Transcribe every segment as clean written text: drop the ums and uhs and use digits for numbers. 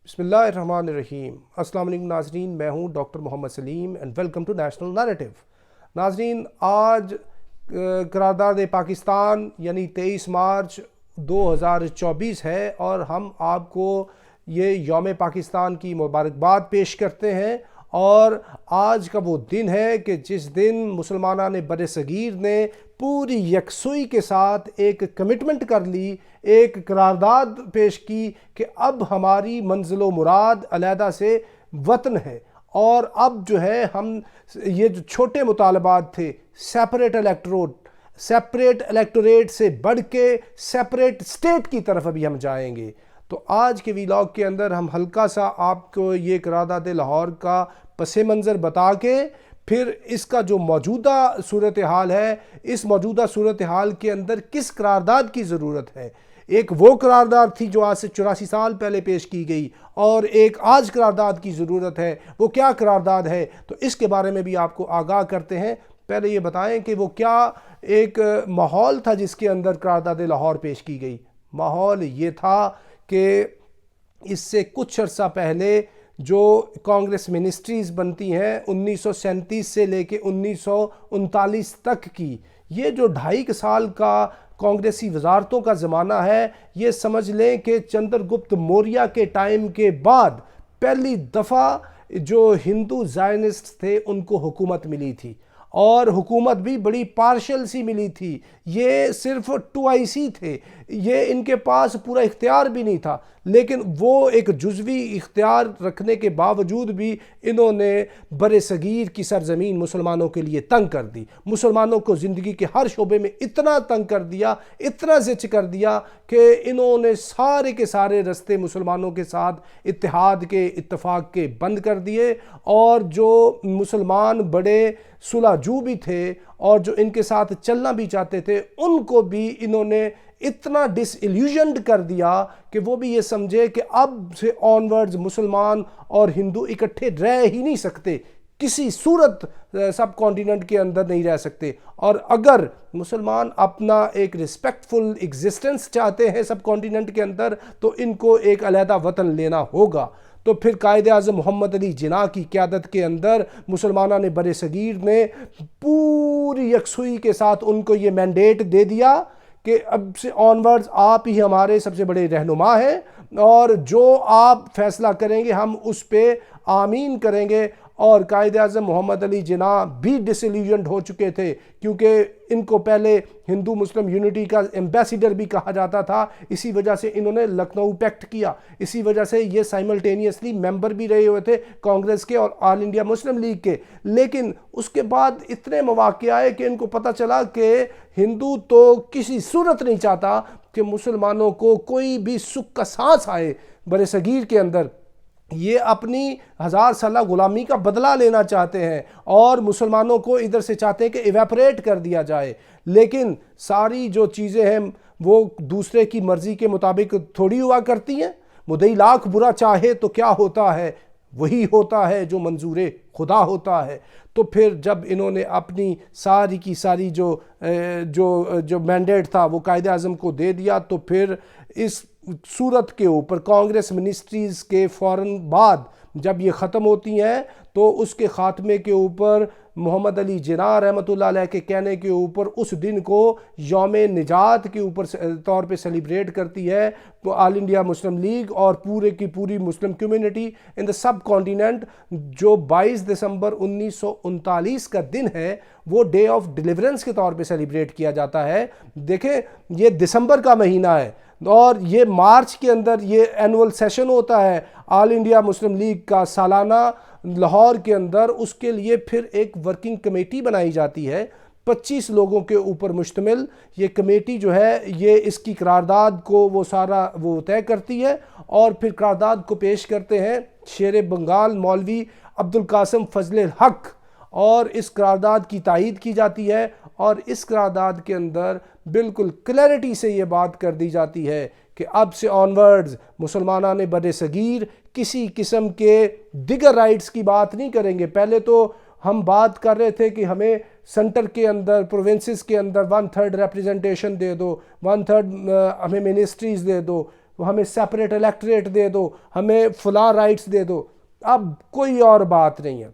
بسم اللہ الرحمن الرحیم۔ السلام علیکم ناظرین، میں ہوں doctor Muhammad Salim and welcome to national narrative. ناظرین، آج قرارداد پاکستان یعنی 23 مارچ 2024 ہے اور ہم آپ کو یہ یوم پاکستان کی مبارکباد پیش کرتے ہیں۔ اور آج کا وہ دن ہے کہ جس دن مسلمانان بر صغیر نے پوری یکسوئی کے ساتھ ایک کمٹمنٹ کر لی، ایک قرارداد پیش کی کہ اب ہماری منزل و مراد علیحدہ سے وطن ہے، اور اب جو ہے ہم یہ جو چھوٹے مطالبات تھے، سیپریٹ الیکٹوریٹ سے بڑھ کے سیپریٹ اسٹیٹ کی طرف ابھی ہم جائیں گے۔ تو آج کے ویلاگ کے اندر ہم ہلکا سا آپ کو یہ قرارداد لاہور کا پس منظر بتا کے پھر اس کا جو موجودہ صورتحال ہے، اس موجودہ صورتحال کے اندر کس قرارداد کی ضرورت ہے۔ ایک وہ قرارداد تھی جو آج سے 84 سال پہلے پیش کی گئی، اور ایک آج قرارداد کی ضرورت ہے۔ وہ کیا قرارداد ہے، تو اس کے بارے میں بھی آپ کو آگاہ کرتے ہیں۔ پہلے یہ بتائیں کہ وہ کیا ایک ماحول تھا جس کے اندر قرارداد لاہور پیش کی گئی۔ ماحول یہ تھا کہ اس سے کچھ عرصہ پہلے جو کانگریس منسٹریز بنتی ہیں 1937 سے لے کے 1939 تک کی، یہ جو 2.5 سال کا کانگریسی وزارتوں کا زمانہ ہے، یہ سمجھ لیں کہ چندر گپت موریہ کے ٹائم کے بعد پہلی دفعہ جو ہندو زائنسٹ تھے ان کو حکومت ملی تھی، اور حکومت بھی بڑی پارشل سی ملی تھی۔ یہ صرف 2IC تھے، یہ ان کے پاس پورا اختیار بھی نہیں تھا، لیکن وہ ایک جزوی اختیار رکھنے کے باوجود بھی انہوں نے بر صغیر کی سرزمین مسلمانوں کے لیے تنگ کر دی۔ مسلمانوں کو زندگی کے ہر شعبے میں اتنا تنگ کر دیا، اتنا زچ کر دیا کہ انہوں نے سارے کے سارے رستے مسلمانوں کے ساتھ اتحاد کے، اتفاق کے بند کر دیے، اور جو مسلمان بڑے صلح جو بھی تھے اور جو ان کے ساتھ چلنا بھی چاہتے تھے، ان کو بھی انہوں نے اتنا ڈس ایلیوژنڈ کر دیا کہ وہ بھی یہ سمجھے کہ اب سے آنورڈز مسلمان اور ہندو اکٹھے رہ ہی نہیں سکتے، کسی صورت سب کانٹیننٹ کے اندر نہیں رہ سکتے، اور اگر مسلمان اپنا ایک رسپیکٹفل ایگزسٹنس چاہتے ہیں سب کانٹیننٹ کے اندر تو ان کو ایک علیحدہ وطن لینا ہوگا۔ تو پھر قائد اعظم محمد علی جناح کی قیادت کے اندر مسلمانوں نے بر صغیر نے پوری یکسوئی کے ساتھ ان کو یہ مینڈیٹ دے دیا کہ اب سے آنورڈز آپ ہی ہمارے سب سے بڑے رہنما ہیں، اور جو آپ فیصلہ کریں گے ہم اس پہ آمین کریں گے۔ اور قائد اعظم محمد علی جناح بھی ڈس ایلیوژنڈ ہو چکے تھے، کیونکہ ان کو پہلے ہندو مسلم یونٹی کا ایمبیسیڈر بھی کہا جاتا تھا، اسی وجہ سے انہوں نے لکھنؤ پیکٹ کیا، اسی وجہ سے یہ سائملٹینیسلی ممبر بھی رہے ہوئے تھے کانگریس کے اور آل انڈیا مسلم لیگ کے۔ لیکن اس کے بعد اتنے مواقع آئے کہ ان کو پتہ چلا کہ ہندو تو کسی صورت نہیں چاہتا کہ مسلمانوں کو کوئی بھی سکھ کا سانس آئے بر صغیر کے اندر۔ یہ اپنی 1000 سالہ غلامی کا بدلہ لینا چاہتے ہیں، اور مسلمانوں کو ادھر سے چاہتے ہیں کہ ایویپریٹ کر دیا جائے۔ لیکن ساری جو چیزیں ہیں وہ دوسرے کی مرضی کے مطابق تھوڑی ہوا کرتی ہیں۔ مدعی لاکھ برا چاہے تو کیا ہوتا ہے، وہی ہوتا ہے جو منظور خدا ہوتا ہے۔ تو پھر جب انہوں نے اپنی ساری کی ساری جو مینڈیٹ تھا وہ قائد اعظم کو دے دیا، تو پھر اس صورت کے اوپر کانگریس منسٹریز کے فوراً بعد جب یہ ختم ہوتی ہیں تو اس کے خاتمے کے اوپر محمد علی جناح رحمۃ اللہ علیہ کے کہنے کے اوپر اس دن کو یوم نجات کے اوپر طور پہ سیلیبریٹ کرتی ہے آل انڈیا مسلم لیگ اور پورے کی پوری مسلم community in the sub continent. جو 22 دسمبر 1939 کا دن ہے وہ ڈے آف ڈیلیورنس کے طور پہ سیلیبریٹ کیا جاتا ہے۔ دیکھیں، یہ دسمبر کا مہینہ ہے اور یہ مارچ کے اندر یہ اینول سیشن ہوتا ہے آل انڈیا مسلم لیگ کا سالانہ لاہور کے اندر۔ اس کے لیے پھر ایک ورکنگ کمیٹی بنائی جاتی ہے 25 لوگوں کے اوپر مشتمل۔ یہ کمیٹی جو ہے یہ اس کی قرارداد کو وہ طے کرتی ہے، اور پھر قرارداد کو پیش کرتے ہیں شیر بنگال مولوی عبدالقاسم فضل الحق، اور اس قرارداد کی تائید کی جاتی ہے، اور اس قرارداد کے اندر بالکل کلیئرٹی سے یہ بات کر دی جاتی ہے کہ اب سے آنورڈز مسلمانان بر صغیر کسی قسم کے دیگر رائٹس کی بات نہیں کریں گے۔ پہلے تو ہم بات کر رہے تھے کہ ہمیں سینٹر کے اندر پروونسز کے اندر 1/3 ریپریزنٹیشن دے دو، 1/3 ہمیں منسٹریز دے دو، ہمیں سیپریٹ الیکٹریٹ دے دو، ہمیں فلاں رائٹس دے دو۔ اب کوئی اور بات نہیں ہے،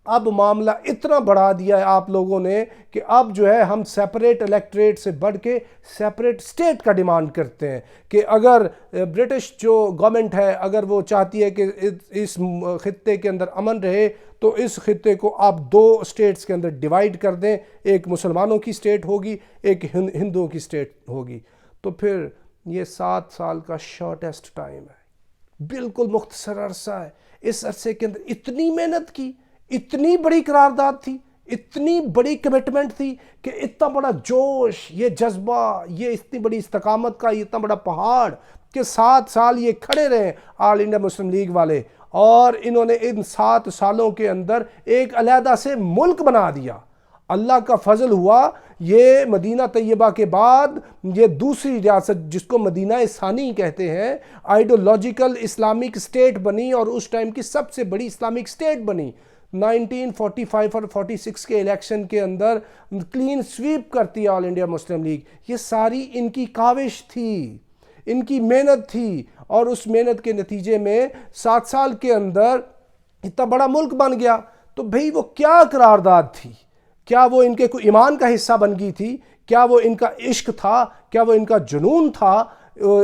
اب معاملہ اتنا بڑھا دیا ہے آپ لوگوں نے کہ اب جو ہے ہم سیپریٹ الیکٹریٹ سے بڑھ کے سیپریٹ سٹیٹ کا ڈیمانڈ کرتے ہیں کہ اگر برٹش جو گورنمنٹ ہے اگر وہ چاہتی ہے کہ اس خطے کے اندر امن رہے تو اس خطے کو آپ 2 اسٹیٹس کے اندر ڈیوائیڈ کر دیں، ایک مسلمانوں کی اسٹیٹ ہوگی، ایک ہندوؤں کی اسٹیٹ ہوگی۔ تو پھر یہ 7 سال کا شارٹیسٹ ٹائم ہے، بالکل مختصر عرصہ ہے۔ اس عرصے کے اندر اتنی محنت کی، اتنی بڑی قرارداد تھی، اتنی بڑی کمٹمنٹ تھی کہ اتنا بڑا جوش، یہ جذبہ، یہ اتنی بڑی استقامت کا یہ اتنا بڑا پہاڑ کہ 7 سال یہ کھڑے رہے آل انڈیا مسلم لیگ والے، اور انہوں نے ان 7 سالوں کے اندر ایک علیحدہ سے ملک بنا دیا۔ اللہ کا فضل ہوا، یہ مدینہ طیبہ کے بعد یہ دوسری ریاست جس کو مدینہ ثانی کہتے ہیں، آئیڈیولوجیکل اسلامک اسٹیٹ بنی، اور اس ٹائم کی سب سے بڑی اسلامک اسٹیٹ بنی۔ 1945 اور 46 کے الیکشن کے اندر کلین سویپ کرتی ہے آل انڈیا مسلم لیگ۔ یہ ساری ان کی کاوش تھی، ان کی محنت تھی، اور اس محنت کے نتیجے میں 7 سال کے اندر اتنا بڑا ملک بن گیا۔ تو بھئی وہ کیا قرارداد تھی؟ کیا وہ ان کے کوئی ایمان کا حصہ بن گئی تھی؟ کیا وہ ان کا عشق تھا؟ کیا وہ ان کا جنون تھا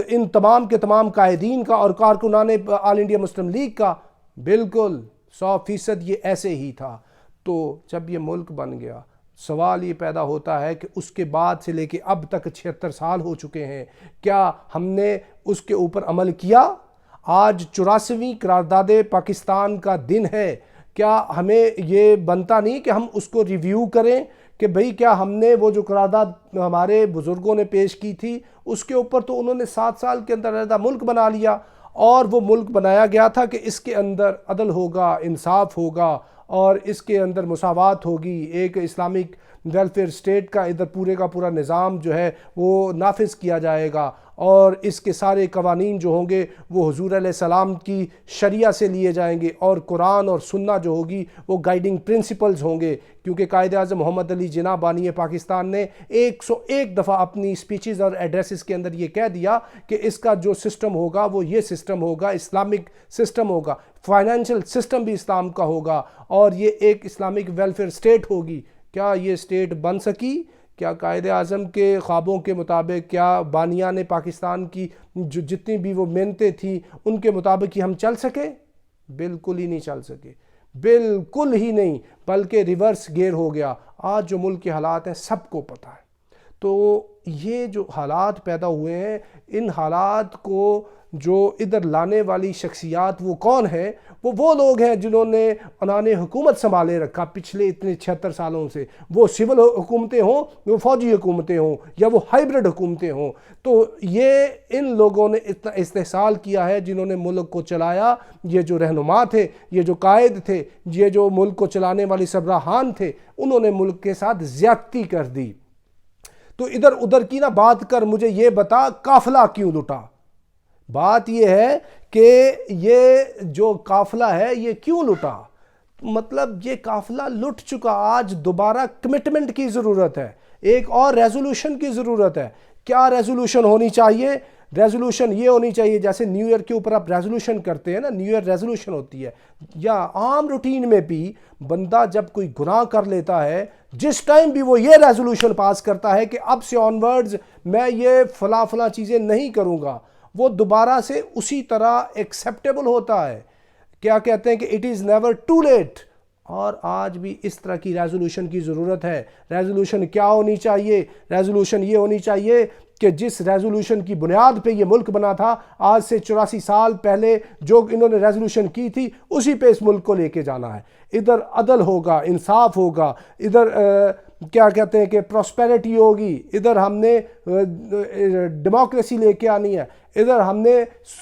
ان تمام کے تمام قائدین کا اور کارکنان آل انڈیا مسلم لیگ کا؟ بالکل 100% یہ ایسے ہی تھا۔ تو جب یہ ملک بن گیا، سوال یہ پیدا ہوتا ہے کہ اس کے بعد سے لے کے اب تک 76 سال ہو چکے ہیں، کیا ہم نے اس کے اوپر عمل کیا؟ آج 84ویں قرارداد پاکستان کا دن ہے، کیا ہمیں یہ بنتا نہیں کہ ہم اس کو ریویو کریں کہ بھئی کیا ہم نے وہ جو قرارداد ہمارے بزرگوں نے پیش کی تھی اس کے اوپر تو انہوں نے 7 سال کے اندر علیحدہ ملک بنا لیا، اور وہ ملک بنایا گیا تھا کہ اس کے اندر عدل ہوگا، انصاف ہوگا، اور اس کے اندر مساوات ہوگی، ایک اسلامک ویلفیئر سٹیٹ کا ادھر پورے کا پورا نظام جو ہے وہ نافذ کیا جائے گا، اور اس کے سارے قوانین جو ہوں گے وہ حضور علیہ السلام کی شریعہ سے لیے جائیں گے، اور قرآن اور سنہ جو ہوگی وہ گائیڈنگ پرنسپلز ہوں گے، کیونکہ قائد اعظم محمد علی جناح بانی پاکستان نے 101 دفعہ اپنی سپیچز اور ایڈریسز کے اندر یہ کہہ دیا کہ اس کا جو سسٹم ہوگا وہ یہ سسٹم ہوگا، اسلامک سسٹم ہوگا، فائنینشل سسٹم بھی اسلام کا ہوگا، اور یہ ایک اسلامک ویلفیئر سٹیٹ ہوگی۔ کیا یہ سٹیٹ بن سکی؟ کیا قائد اعظم کے خوابوں کے مطابق، کیا بانیان پاکستان کی جو جتنی بھی وہ محنتیں تھیں ان کے مطابق ہی ہم چل سکے؟ بالکل ہی نہیں چل سکے، بالکل ہی نہیں، بلکہ ریورس گیئر ہو گیا۔ آج جو ملک کے حالات ہیں سب کو پتہ ہے۔ تو یہ جو حالات پیدا ہوئے ہیں، ان حالات کو جو ادھر لانے والی شخصیات وہ کون ہیں؟ وہ لوگ ہیں جنہوں نے عنان حکومت سنبھالے رکھا پچھلے اتنے 76 سالوں سے، وہ سول حکومتیں ہوں، وہ فوجی حکومتیں ہوں، یا وہ ہائیبرڈ حکومتیں ہوں۔ تو یہ ان لوگوں نے اتنا استحصال کیا ہے جنہوں نے ملک کو چلایا، یہ جو رہنما تھے، یہ جو قائد تھے، یہ جو ملک کو چلانے والی سربراہان تھے، انہوں نے ملک کے ساتھ زیادتی کر دی۔ تو ادھر ادھر کی نہ بات کر، مجھے یہ بتا قافلہ کیوں لٹا؟ بات یہ ہے کہ یہ جو قافلہ ہے یہ کیوں لٹا؟ مطلب یہ قافلہ لٹ چکا، آج دوبارہ کمٹمنٹ کی ضرورت ہے، ایک اور ریزولوشن کی ضرورت ہے۔ کیا ریزولوشن ہونی چاہیے؟ ریزولوشن یہ ہونی چاہیے جیسے نیو ایئر کے اوپر آپ ریزولوشن کرتے ہیں نا، نیو ایئر ریزولوشن ہوتی ہے، یا عام روٹین میں بھی بندہ جب کوئی گناہ کر لیتا ہے، جس ٹائم بھی وہ یہ ریزولوشن پاس کرتا ہے کہ اب سے آن ورڈز میں یہ فلاں فلاں چیزیں نہیں کروں گا، وہ دوبارہ سے اسی طرح ایکسیپٹیبل ہوتا ہے۔ کیا کہتے ہیں کہ it is never too late, اور آج بھی اس طرح کی ریزولوشن کی ضرورت ہے۔ ریزولوشن کیا ہونی چاہیے؟ ریزولوشن یہ ہونی چاہیے کہ جس ریزولوشن کی بنیاد پہ یہ ملک بنا تھا آج سے 84 سال پہلے جو انہوں نے ریزولوشن کی تھی اسی پہ اس ملک کو لے کے جانا ہے۔ ادھر عدل ہوگا، انصاف ہوگا، ادھر کیا کہتے ہیں کہ پراسپیرٹی ہوگی، ادھر ہم نے ڈیموکریسی لے کے آنی ہے، ادھر ہم نے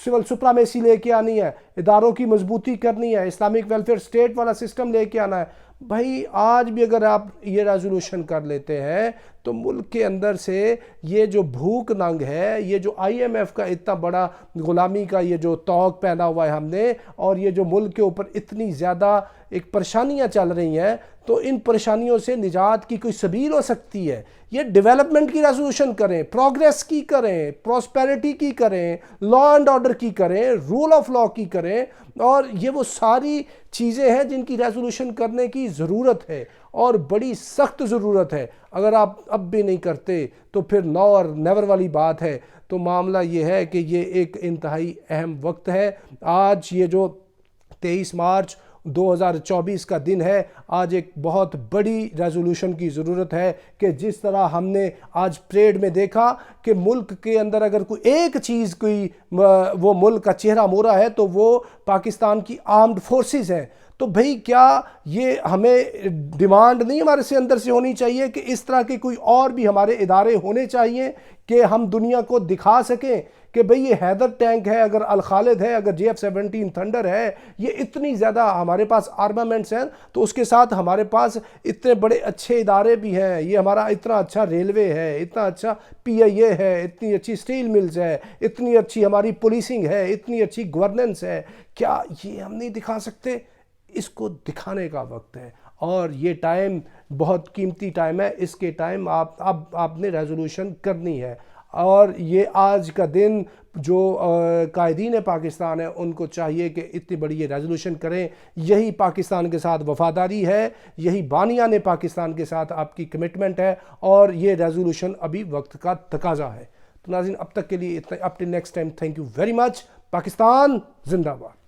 سول سپرامیسی لے کے آنی ہے، اداروں کی مضبوطی کرنی ہے، اسلامک ویلفیئر سٹیٹ والا سسٹم لے کے آنا ہے۔ بھائی آج بھی اگر آپ یہ ریزولوشن کر لیتے ہیں تو ملک کے اندر سے یہ جو بھوک ننگ ہے، یہ جو آئی ایم ایف کا اتنا بڑا غلامی کا یہ جو توق پہنا ہوا ہے ہم نے، اور یہ جو ملک کے اوپر اتنی زیادہ ایک پریشانیاں چل رہی ہیں، تو ان پریشانیوں سے نجات کی کوئی سبیل ہو سکتی ہے؟ یہ ڈیولپمنٹ کی ریزولوشن کریں، پروگریس کی کریں، پراسپیرٹی کی کریں، لا اینڈ آرڈر کی کریں، رول آف لا کی کریں، اور یہ وہ ساری چیزیں ہیں جن کی ریزولوشن کرنے کی ضرورت ہے اور بڑی سخت ضرورت ہے۔ اگر آپ اب بھی نہیں کرتے تو پھر نو اور نیور والی بات ہے۔ تو معاملہ یہ ہے کہ یہ ایک انتہائی اہم وقت ہے۔ آج یہ جو 23 مارچ 2024 کا دن ہے، آج ایک بہت بڑی ریزولوشن کی ضرورت ہے کہ جس طرح ہم نے آج پریڈ میں دیکھا کہ ملک کے اندر اگر کوئی ایک چیز وہ ملک کا چہرہ مورا ہے تو وہ پاکستان کی آرمڈ فورسز ہیں۔ تو بھئی کیا یہ ہمیں ڈیمانڈ نہیں ہمارے سے اندر سے ہونی چاہیے کہ اس طرح کے کوئی اور بھی ہمارے ادارے ہونے چاہیے کہ ہم دنیا کو دکھا سکیں کہ بھئی یہ حیدر ٹینک ہے، اگر الخالد ہے، اگر JF-17 تھنڈر ہے، یہ اتنی زیادہ ہمارے پاس آرمامنٹس ہیں، تو اس کے ساتھ ہمارے پاس اتنے بڑے اچھے ادارے بھی ہیں، یہ ہمارا اتنا اچھا ریلوے ہے، اتنا اچھا PIA ہے، اتنی اچھی سٹیل ملز ہے، اتنی اچھی ہماری پولیسنگ ہے، اتنی اچھی گورننس ہے، کیا یہ ہم نہیں دکھا سکتے؟ اس کو دکھانے کا وقت ہے، اور یہ ٹائم بہت قیمتی ٹائم ہے۔ اس کے ٹائم آپ نے ریزولوشن کرنی ہے، اور یہ آج کا دن جو قائدین پاکستان ہیں ان کو چاہیے کہ اتنی بڑی یہ ریزولوشن کریں۔ یہی پاکستان کے ساتھ وفاداری ہے، یہی بانیان پاکستان کے ساتھ آپ کی کمٹمنٹ ہے، اور یہ ریزولوشن ابھی وقت کا تقاضا ہے۔ تو ناظرین اب تک کے لیے اتنا، up till next time, thank you very much. Pakistan زندہ باد۔